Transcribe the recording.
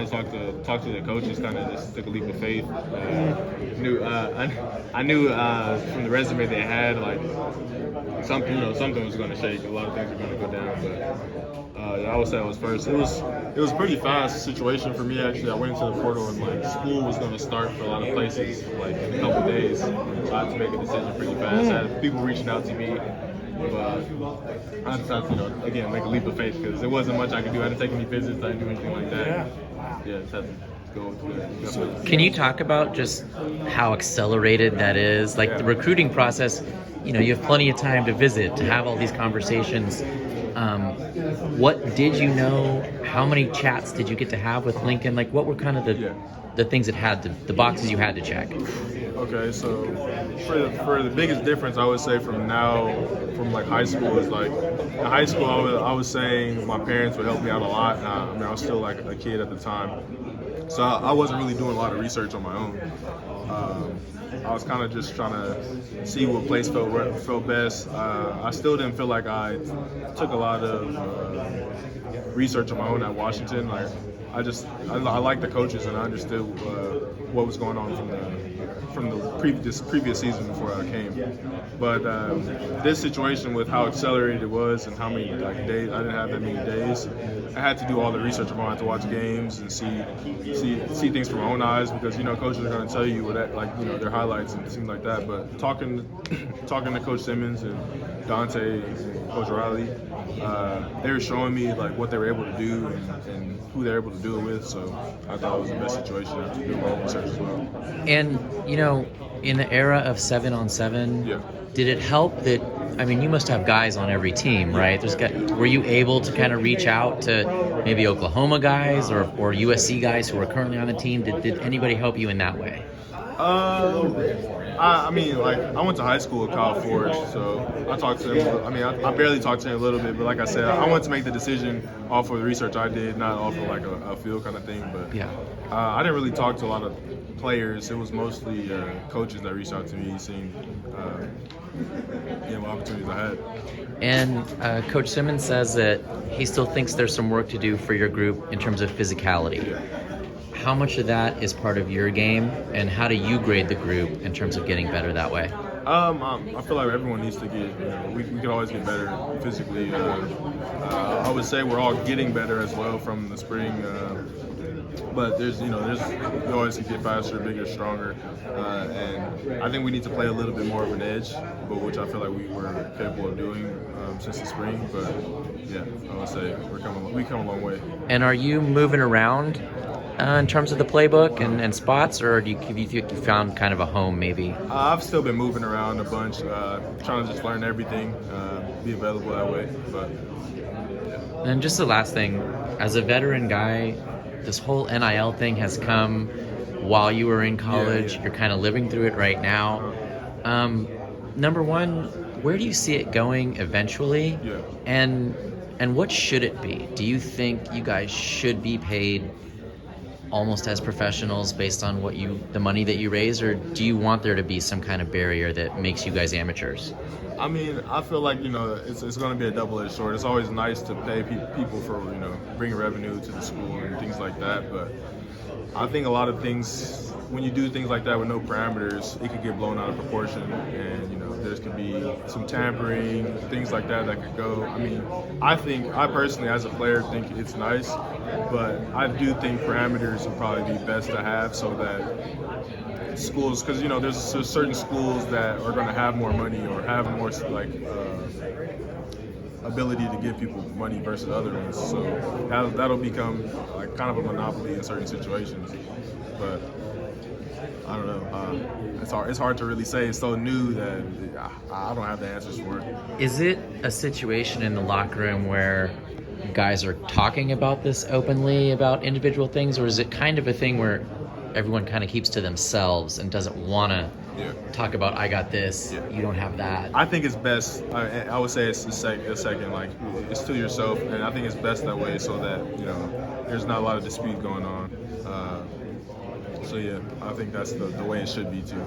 chance to talk to the coaches, kind of just took a leap of faith. I knew from the resume they had, like, something was going to shake. A lot of things were going to go down, but I would say I was first. It was a pretty fast situation for me, actually. I went into the portal and, like, school was going to start for a lot of places, like, in a couple days. So I had to make a decision pretty fast. I had people reaching out to me. But I just had to, again, make a leap of faith because there wasn't much I could do. I didn't take any visits. I didn't do anything like that. Yeah, just had to go with it. Can you talk about just how accelerated that is? Like the recruiting process, you have plenty of time to visit, to have all these conversations. What did you know? How many chats did you get to have with Lincoln? Like, what were kind of the things that had the boxes you had to check? Okay, so for the biggest difference, I would say from like high school is, like, in high school I was saying my parents would help me out a lot. I was still like a kid at the time, so I wasn't really doing a lot of research on my own. I was kind of just trying to see what place felt best. I still didn't feel like I took a lot of research on my own at Washington. Like, I liked the coaches and I understood what was going on from the previous season before I came. But this situation with how accelerated it was and how many days I didn't have that many days, I had to do all the research. I had to watch games and see things from my own eyes because coaches are going to tell you their highlights and things like that. But talking to Coach Simmons and Dante and Coach Riley, they were showing me like what they were able to do and who they were able to do it with. So I thought it was the best situation to do my own research as well. And in the era of 7-on-7, did it help that? I mean, you must have guys on every team, right? Were you able to kind of reach out to maybe Oklahoma guys or USC guys who are currently on the team? Did anybody help you in that way? I mean, like, I went to high school at Kyle Ford, so I talked to him. I mean, I barely talked to him a little bit, but like I said, I wanted to make the decision off of the research I did, not off of like a field kind of thing. But I didn't really talk to a lot of players. It was mostly coaches that reached out to me, seeing what opportunities I had. And Coach Simmons says that he still thinks there's some work to do for your group in terms of physicality. How much of that is part of your game, and how do you grade the group in terms of getting better that way? I feel like everyone needs to get, we can always get better physically. I would say we're all getting better as well from the spring. But you always can get faster, bigger, stronger, and I think we need to play a little bit more of an edge, but which I feel like we were capable of doing since the spring. But yeah, I would say we come a long way. And are you moving around in terms of the playbook and spots, or have you found kind of a home maybe? I've still been moving around a bunch, trying to just learn everything, be available that way. But yeah. And just the last thing, as a veteran guy, this whole NIL thing has come while you were in college. You're kind of living through it right now. Number one, where do you see it going eventually? And what should it be? Do you think you guys should be paid almost as professionals based on the money that you raise, or do you want there to be some kind of barrier that makes you guys amateurs? I mean, I feel like, it's going to be a double-edged sword. It's always nice to pay people for, bringing revenue to the school and things like that. But I think a lot of things, when you do things like that with no parameters, it could get blown out of proportion. And, there could be some tampering, things like that could go. I mean, I personally, as a player, think it's nice. But I do think parameters would probably be best to have so that schools, because there's certain schools that are going to have more money or have more ability to give people money versus other ones, so that'll become like kind of a monopoly in certain situations. But I don't know. It's hard to really say. It's so new that I don't have the answers for it. Is it a situation in the locker room where guys are talking about this openly about individual things, or is it kind of a thing where everyone kind of keeps to themselves and doesn't want to talk about, I got this, you don't have that? I think it's best, I would say it's a second, like, it's to yourself, and I think it's best that way so that, there's not a lot of dispute going on. So yeah, I think that's the way it should be too.